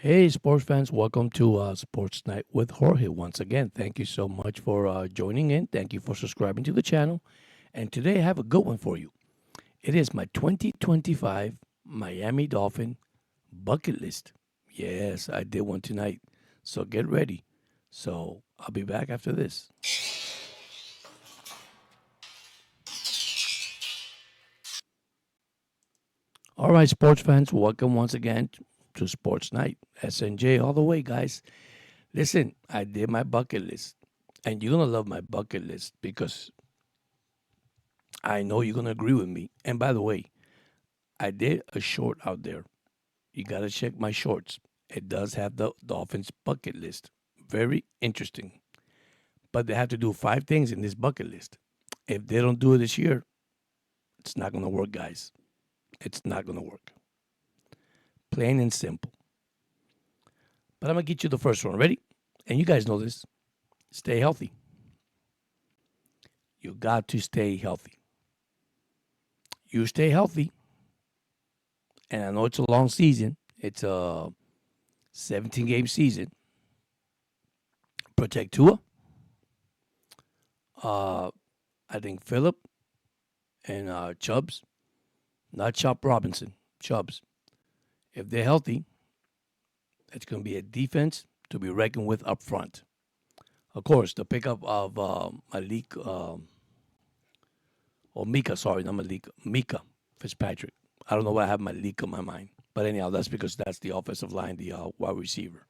Hey, sports fans, welcome to Sports Night with Jorge. Once again, thank you so much for joining in. Thank you for subscribing to the channel. And today I have a good one for you. It is my 2025 Miami Dolphin bucket list. Yes, I did one tonight. So get ready. So I'll be back after this. All right, sports fans, welcome once again to Sports Night. SNJ all the way, guys. Listen, I did my bucket list. And you're going to love my bucket list because I know you're going to agree with me. And by the way, I did a short out there. You got to check my shorts. It does have the Dolphins bucket list. Very interesting. But they have to do 5 things in this bucket list. If they don't do it this year, it's not going to work, guys. It's not going to work. Plain and simple. But I'm going to get you the first one. Ready? And you guys know this. Stay healthy. You got to stay healthy. You stay healthy. And I know it's a long season. It's a 17-game season. Protect Tua. I think Phillip and Chubbs, not Chop Robinson, Chubbs. If they're healthy, it's going to be a defense to be reckoned with up front. Of course, the pickup of Malik, or Mika, sorry, not Malik, Mika Fitzpatrick. I don't know why I have Malik on my mind. But anyhow, that's because that's the offensive line, the wide receiver.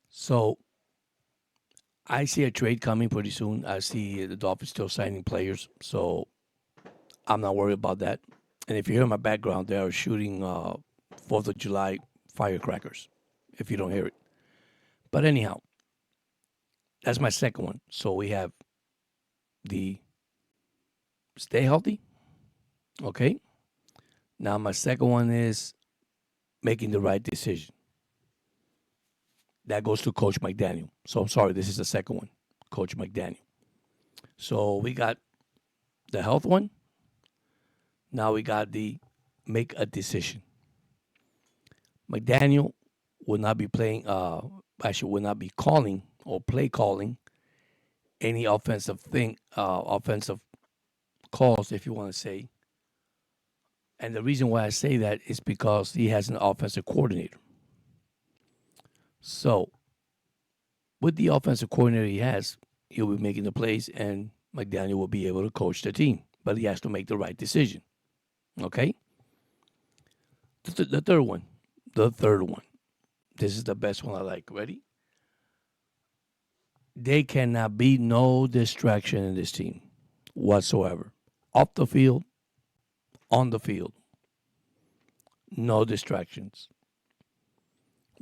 So I see a trade coming pretty soon. I see the Dolphins still signing players. So I'm not worried about that. And if you hear my background, they are shooting 4th of July firecrackers, if you don't hear it. But anyhow, that's my second one. So we have the stay healthy. Okay. Now, my second one is making the right decision. That goes to Coach McDaniel. So I'm sorry, this is the second one, Coach McDaniel. So we got the health one. Now we got the make a decision. McDaniel will not be playing, actually will not be calling or play calling any offensive calls, if you want to say. And the reason why I say that is because he has an offensive coordinator. So with the offensive coordinator he has, he'll be making the plays and McDaniel will be able to coach the team. But he has to make the right decision. Okay? The third one. The third one. This is the best one I like. Ready? There cannot be no distraction in this team whatsoever. Off the field, on the field, no distractions.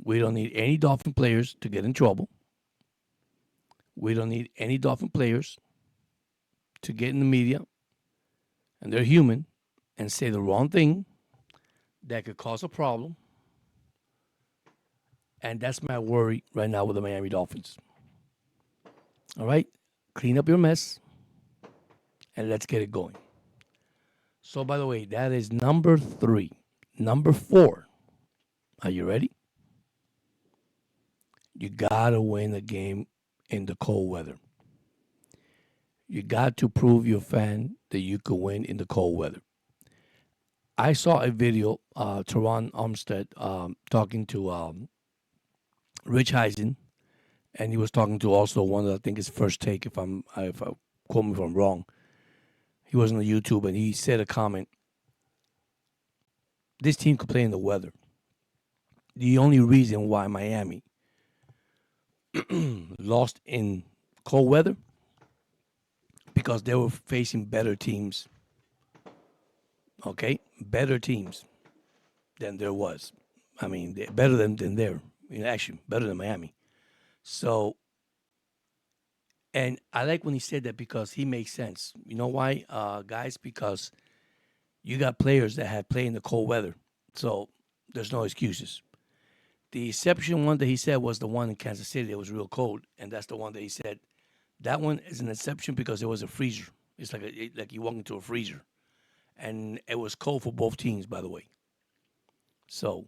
We don't need any Dolphin players to get in trouble. We don't need any Dolphin players to get in the media, and they're human, and say the wrong thing that could cause a problem. And that's my worry right now with the Miami Dolphins. All right? Clean up your mess, and let's get it going. So, by the way, that is number 3. Number 4. Are you ready? You got to win a game in the cold weather. You got to prove your fan that you can win in the cold weather. I saw a video, Teron Armstead talking to Rich Eisen, and he was talking to also one that I think is First Take. If I quote me if I'm wrong, he was on the YouTube and he said a comment. This team could play in the weather. The only reason why Miami lost in cold weather because they were facing better teams. Okay, better teams than there was. I mean, better than there. Actually, better than Miami. So, and I like when he said that because he makes sense. You know why, guys? Because you got players that have played in the cold weather, so there's no excuses. The exception one that he said was the one in Kansas City that was real cold, and that's the one that he said that one is an exception because it was a freezer. It's like you walk into a freezer, and it was cold for both teams, by the way. So,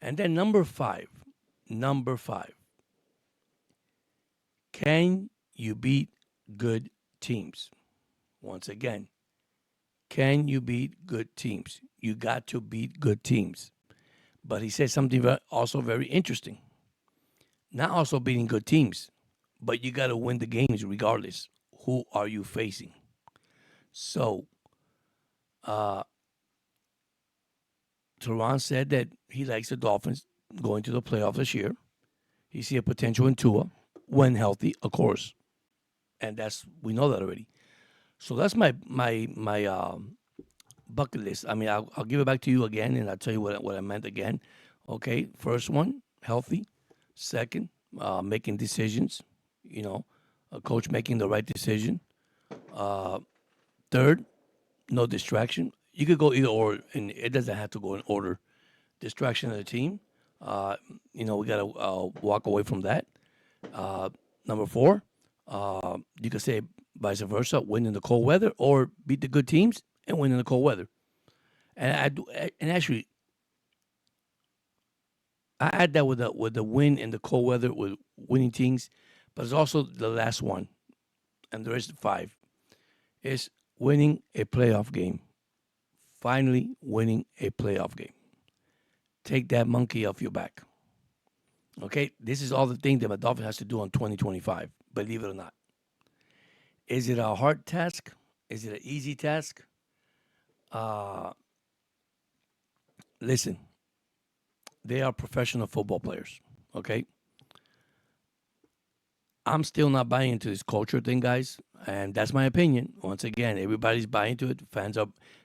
And then number five, can you beat good teams? Once again, can you beat good teams? You got to beat good teams. But he said something also very interesting. Not also beating good teams, but you got to win the games regardless. Who are you facing? So, uh, Teron said that he likes the Dolphins going to the playoffs this year. He see a potential in Tua when healthy, of course, and that's we know that already. So that's my bucket list. I mean, I'll give it back to you again, and I'll tell you what I meant again. Okay, first one, healthy. Second, making decisions. You know, a coach making the right decision. Uh, Third, no distraction. You could go either or, and it doesn't have to go in order. Distraction of the team. Uh, we got to walk away from that. Uh, Number four, you could say vice versa, win in the cold weather, or beat the good teams and win in the cold weather. And and actually, I add that with the win in the cold weather with winning teams, but it's also the last one, and there is five is winning a playoff game. Finally, winning a playoff game. Take that monkey off your back. Okay, this is all the things that my Dolphins has to do in 2025. Believe it or not, is it a hard task? Is it an easy task? Uh, Listen, they are professional football players. Okay, I'm still not buying into this culture thing, guys, and that's my opinion. Once again, everybody's buying into it.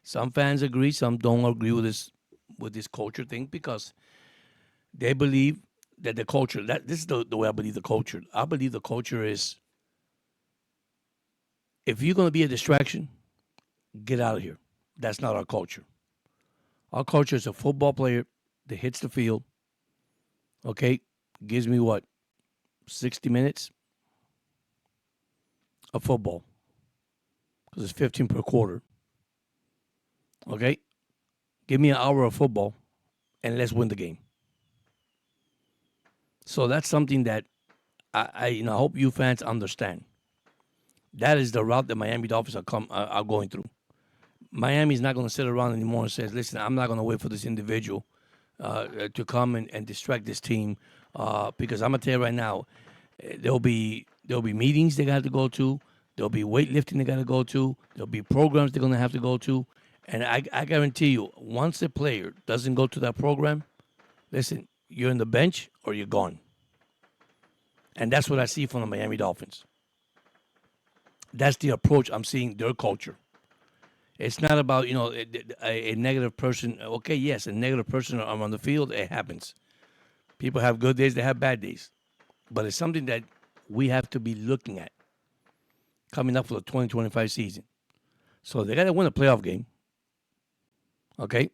Some fans agree, some don't agree with this culture thing because they believe that the culture that this is the way I believe the culture. I believe the culture is if you're going to be a distraction, get out of here. That's not our culture. Our culture is a football player that hits the field. Okay, gives me what 60 minutes of football because it's 15 per quarter. Okay, give me an hour of football and let's win the game. So that's something that I hope you fans understand. That is the route that Miami Dolphins are going through. Miami's not going to sit around anymore and says, "Listen, I'm not going to wait for this individual to come and distract this team," because I'm gonna tell you right now, there'll be meetings they got to go to, there'll be weightlifting they got to go to, there'll be programs they're going to have to go to, and I guarantee you, once a player doesn't go to that program, listen, you're in the bench or you're gone. And that's what I see from the Miami Dolphins. That's the approach I'm seeing their culture. It's not about a negative person. Okay, yes, a negative person on the field. It happens. People have good days. They have bad days. But it's something that we have to be looking at coming up for the 2025 season. So they got to win a playoff game. Okay,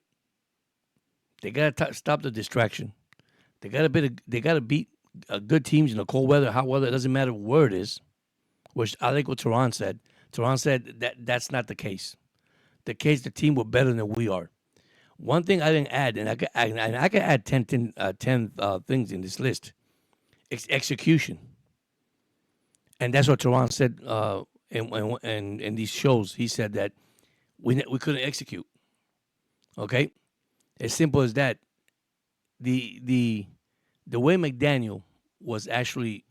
they got to stop the distraction. They got to beat good teams in the cold weather, hot weather. It doesn't matter where it is. Which I like what Teron said. Teron said that that's not the case. The case, the team were better than we are. One thing I didn't add, and I could add 10 things in this list. Execution. And that's what Teron said in these shows. He said that we couldn't execute. Okay? As simple as that. The way McDaniel was actually,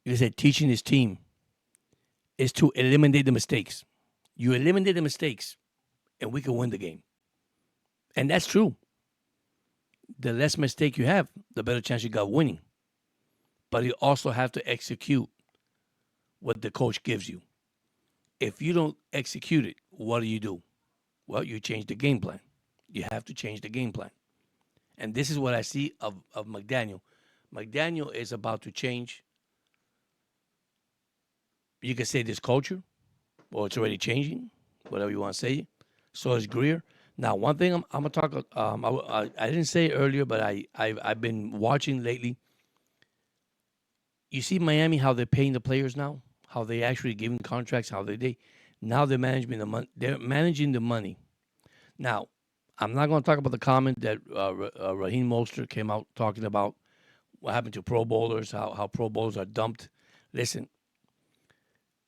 like I said, teaching his team is to eliminate the mistakes. You eliminate the mistakes, and we can win the game. And that's true. The less mistake you have, the better chance you got winning. But you also have to execute what the coach gives you. If you don't execute it, what do? Well, you change the game plan. You have to change the game plan. And this is what I see of McDaniel. McDaniel is about to change, you can say this culture, or it's already changing, whatever you want to say. So is Greer. Now, one thing I'm going to talk, I didn't say it earlier, but I've been watching lately. You see Miami, how they're paying the players now, how they actually giving contracts, how now they're managing the money. They're managing the money. Now, I'm not going to talk about the comment that Raheem Mostert came out talking about what happened to Pro Bowlers, how Pro Bowlers are dumped. Listen,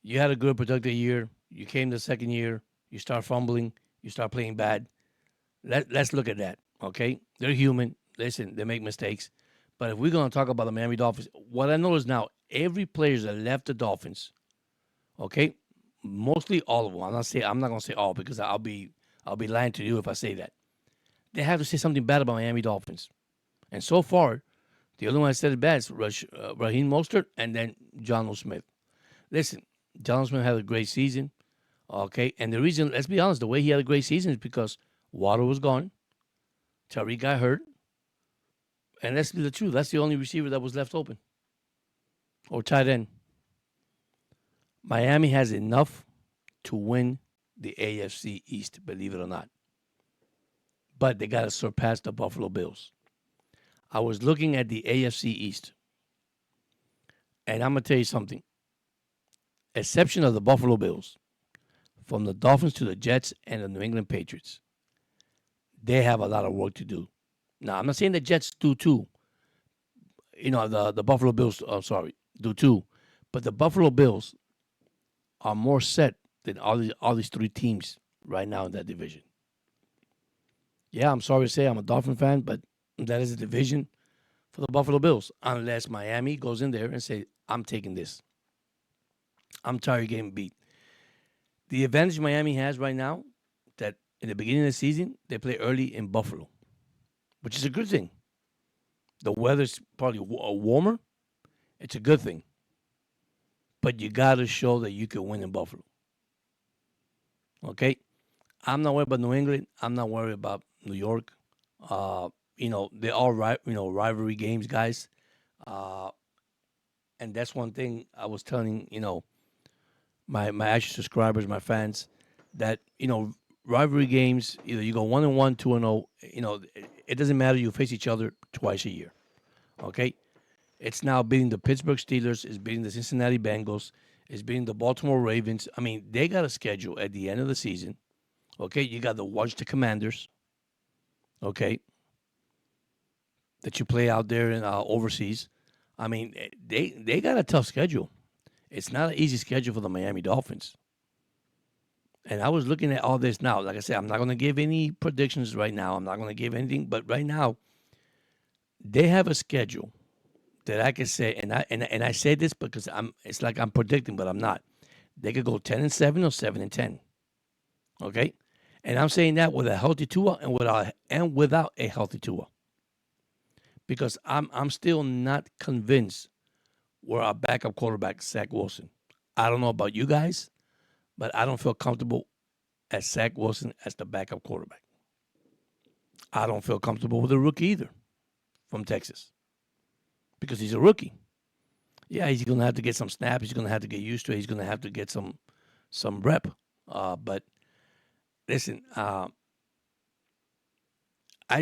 you had a good productive year. You came the second year. You start fumbling. You start playing bad. Let's look at that. Okay, they're human. Listen, they make mistakes. But if we're going to talk about the Miami Dolphins, what I notice now, every player that left the Dolphins, okay, mostly all of them. I'm not going to say all because I'll be lying to you if I say that. They have to say something bad about Miami Dolphins. And so far, the only one that said it bad is Raheem Mostert and then John Smith. Listen, John Smith had a great season. Okay, and the reason, let's be honest, the way he had a great season is because Waddle was gone, Tariq got hurt, and let's be the truth, that's the only receiver that was left open or tight end. Miami has enough to win the AFC East, believe it or not, but they got to surpass the Buffalo Bills. I was looking at the AFC East, and I'm gonna tell you something. Exception of the Buffalo Bills, from the Dolphins to the Jets and the New England Patriots, they have a lot of work to do. Now, I'm not saying the Jets do too. The Buffalo Bills, do too. But the Buffalo Bills are more set than all these three teams right now in that division. Yeah, I'm sorry to say I'm a Dolphin fan, but that is a division for the Buffalo Bills. Unless Miami goes in there and say, I'm taking this. I'm tired of getting beat. The advantage Miami has right now, that in the beginning of the season, they play early in Buffalo, which is a good thing. The weather's probably warmer. It's a good thing. But you got to show that you can win in Buffalo. Okay? I'm not worried about New England. I'm not worried about New York. They're all rivalry games, guys. And that's one thing I was telling, my actual subscribers, my fans, that, rivalry games, either you go 1-1, 2-0, it doesn't matter. You face each other twice a year. Okay? It's now beating the Pittsburgh Steelers, it's beating the Cincinnati Bengals, it's beating the Baltimore Ravens. I mean, they got a schedule at the end of the season. Okay, you got the Washington Commanders. Okay, that you play out there in overseas. I mean, they got a tough schedule. It's not an easy schedule for the Miami Dolphins. And I was looking at all this now. Like I said, I'm not going to give any predictions right now. I'm not going to give anything. But right now, they have a schedule that I can say, and I say this because it's like I'm predicting, but I'm not. They could go 10-7 or 7-10. Okay? And I'm saying that with a healthy Tua and without a healthy Tua. Because I'm still not convinced where our backup quarterback, Zach Wilson. I don't know about you guys, but I don't feel comfortable as Zach Wilson as the backup quarterback. I don't feel comfortable with the rookie either from Texas because he's a rookie. Yeah, he's going to have to get some snaps. He's going to have to get used to it. He's going to have to get some rep. But listen, I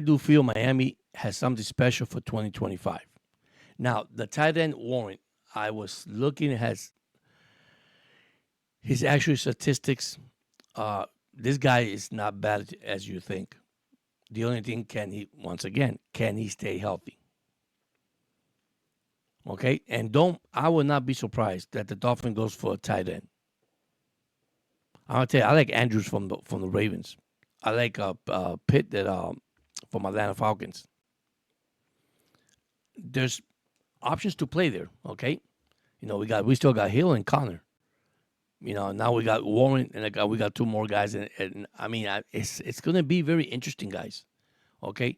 do feel Miami has something special for 2025. Now, the tight end Warren, I was looking at his actual statistics. This guy is not bad as you think. The only thing, can he stay healthy? Okay, and I would not be surprised that the Dolphin goes for a tight end. I'm gonna tell you, I like Andrews from the Ravens. I like Pitt from Atlanta Falcons. There's options to play there. Okay, we still got Hill and Connor. Now we got Warren and we got two more guys, and I mean it's gonna be very interesting, guys. Okay,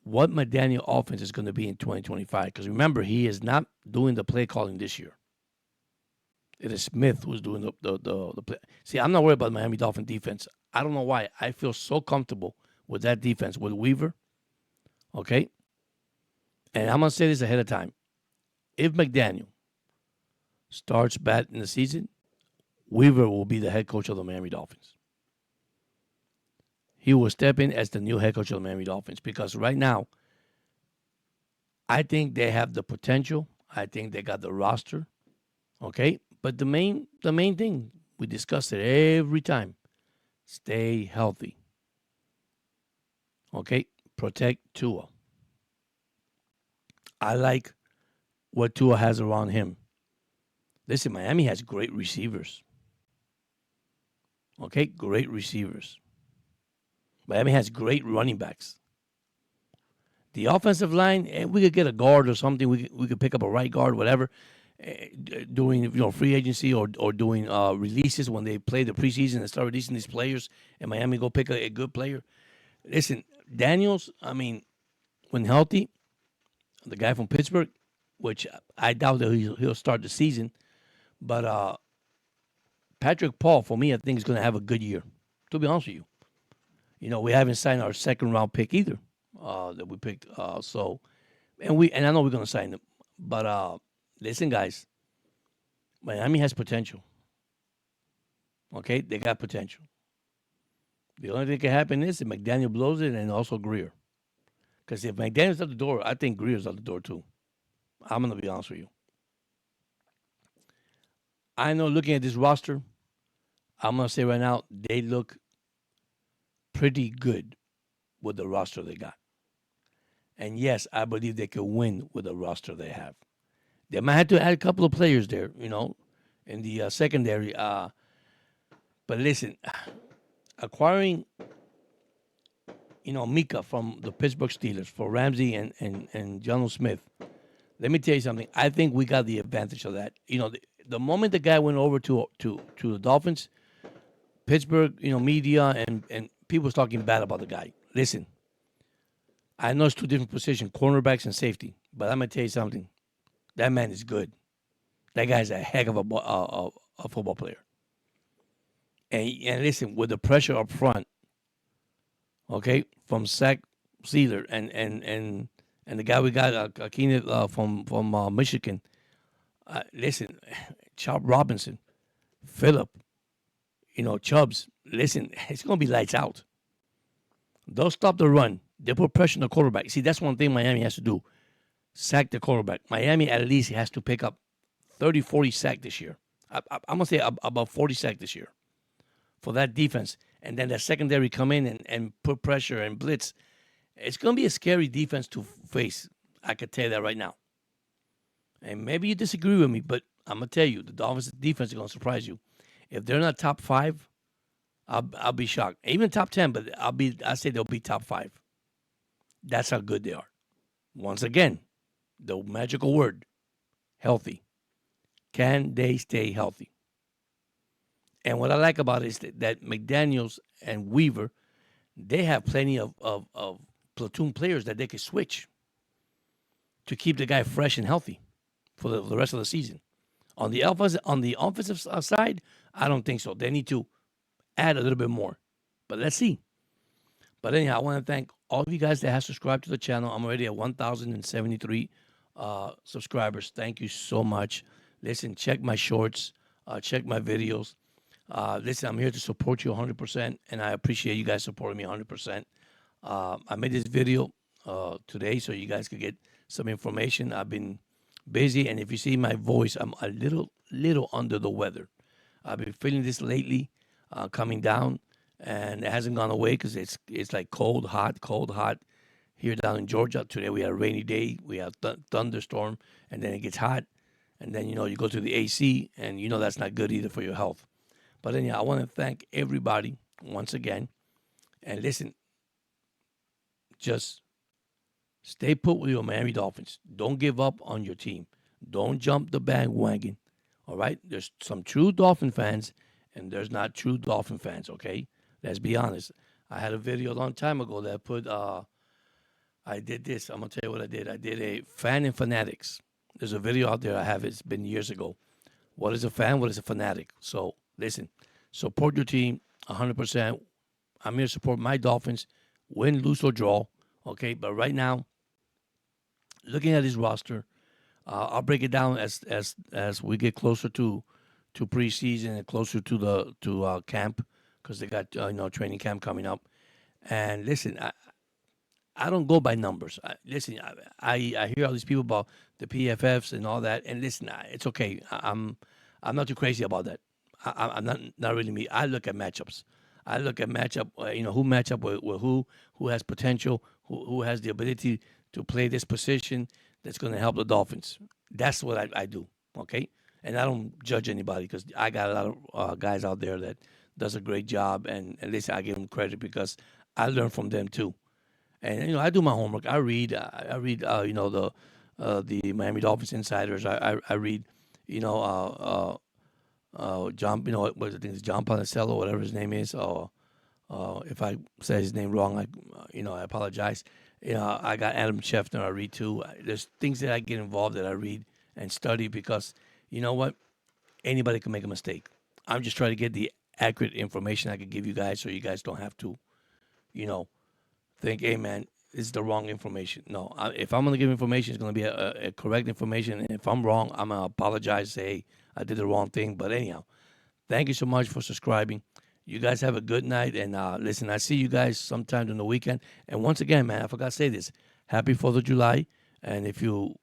what McDaniel offense is going to be in 2025? Because remember, he is not doing the play calling this year. It is Smith who's doing the play. See, I'm not worried about the Miami Dolphin defense. I don't know why. I feel so comfortable with that defense, with Weaver. Okay? And I'm going to say this ahead of time. If McDaniel starts bad in the season, Weaver will be the head coach of the Miami Dolphins. He will step in as the new head coach of the Miami Dolphins because right now, I think they have the potential. I think they got the roster. Okay? But the main thing, we discuss it every time, stay healthy. Okay, protect Tua. I like what Tua has around him. Listen, Miami has great receivers. Okay, great receivers. Miami has great running backs. The offensive line, we could get a guard or something. We could pick up a right guard, whatever, doing free agency or doing releases when they play the preseason and start releasing these players. And Miami go pick a good player. Listen, Daniels. I mean, when healthy, the guy from Pittsburgh, which I doubt that he'll start the season, but Patrick Paul, for me, I think is going to have a good year. To be honest with you, we haven't signed our second round pick either that we picked. And I know we're going to sign them, but listen, guys, Miami has potential. Okay, they got potential. The only thing that can happen is if McDaniel blows it, and also Greer. Because if McDaniel's out the door, I think Greer's out the door too. I'm going to be honest with you. I know looking at this roster, I'm going to say right now, they look pretty good with the roster they got. And yes, I believe they could win with the roster they have. They might have to add a couple of players there, in the secondary. But listen, acquiring, Mika from the Pittsburgh Steelers for Ramsey and John Smith. Let me tell you something. I think we got the advantage of that. The moment the guy went over to the Dolphins, Pittsburgh, media and people was talking bad about the guy. Listen, I know it's two different positions, cornerbacks and safety, but I'm gonna tell you something. That man is good. That guy's a heck of a football player. And listen, with the pressure up front, okay, from Zach Sealer and the guy we got, Achane from Michigan. Listen, Chop Robinson, Phillip, Chubbs. Listen, it's gonna be lights out. They'll stop the run. They put pressure on the quarterback. See, that's one thing Miami has to do. Sack the quarterback. Miami at least has to pick up 30, 40 sack this year. I'm going to say about 40 sack this year for that defense. And then the secondary come in and put pressure and blitz. It's going to be a scary defense to face. I can tell you that right now. And maybe you disagree with me, but I'm going to tell you, the Dolphins' defense is going to surprise you. If they're not top 5, I'll be shocked. Even top 10, but I say they'll be top 5. That's how good they are. Once again, the magical word, healthy. Can they stay healthy? And what I like about it is that McDaniels and Weaver, they have plenty of platoon players that they can switch to keep the guy fresh and healthy for the rest of the season. On the offensive side, I don't think so. They need to add a little bit more. But let's see. But anyhow, I want to thank all of you guys that have subscribed to the channel. I'm already at 1,073 subscribers. Thank you so much. Listen, check my shorts, check my videos. Listen, I'm here to support you 100%, and I appreciate you guys supporting me 100%. I made this video today so you guys could get some information. I've been busy, and if you see my voice, I'm a little under the weather. I've been feeling this lately, coming down, and it hasn't gone away because it's like cold, hot here down in Georgia. Today we had a rainy day, we have thunderstorm, and then it gets hot, and then you go to the AC, and that's not good either for your health. But anyhow, I want to thank everybody once again, and listen, just stay put with your Miami Dolphins. Don't give up on your team. Don't jump the bandwagon. All right? There's some true Dolphin fans, and there's not true Dolphin fans, okay? Let's be honest. I had a video a long time ago that put, I did this. I'm going to tell you what I did. I did a fan and fanatics. There's a video out there I have. It's been years ago. What is a fan? What is a fanatic? So, listen, support your team 100%. I'm here to support my Dolphins, win, lose, or draw, okay? But right now, looking at this roster, I'll break it down as we get closer to preseason and closer to camp, because they got training camp coming up. And listen, I don't go by numbers. I hear all these people about the PFFs and all that, and listen, it's okay. I'm not too crazy about that. I'm not really me. I look at matchups. I look at matchup, who match up with who has potential, who has the ability to play this position that's going to help the Dolphins. That's what I do. Okay, and I don't judge anybody because I got a lot of guys out there that does a great job, and at least I give them credit because I learn from them too. And I do my homework. I read. I read. The Miami Dolphins insiders. I read. You know, John. What I think is John Panicello, whatever his name is. Or if I say his name wrong, I apologize. I got Adam Schefter. I read too. There's things that I get involved that I read and study because you know what, anybody can make a mistake. I'm just trying to get the accurate information I can give you guys, so you guys don't have to, you know, think, hey man, this is the wrong information. No, if I'm gonna give information, it's gonna be a correct information. And if I'm wrong, I'm gonna apologize, say hey, I did the wrong thing. But anyhow, thank you so much for subscribing. You guys have a good night, and listen, I see you guys sometime in the weekend. And once again, man, I forgot to say this: Happy 4th of July. And if you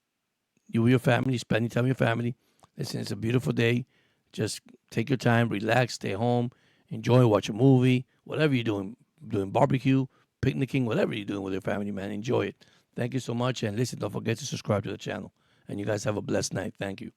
with your family, spending time with your family, listen, it's a beautiful day. Just take your time, relax, stay home, enjoy, watch a movie, whatever you're doing barbecue, picnicking, whatever you're doing with your family, man, enjoy it. Thank you so much, and listen, don't forget to subscribe to the channel. And you guys have a blessed night. Thank you.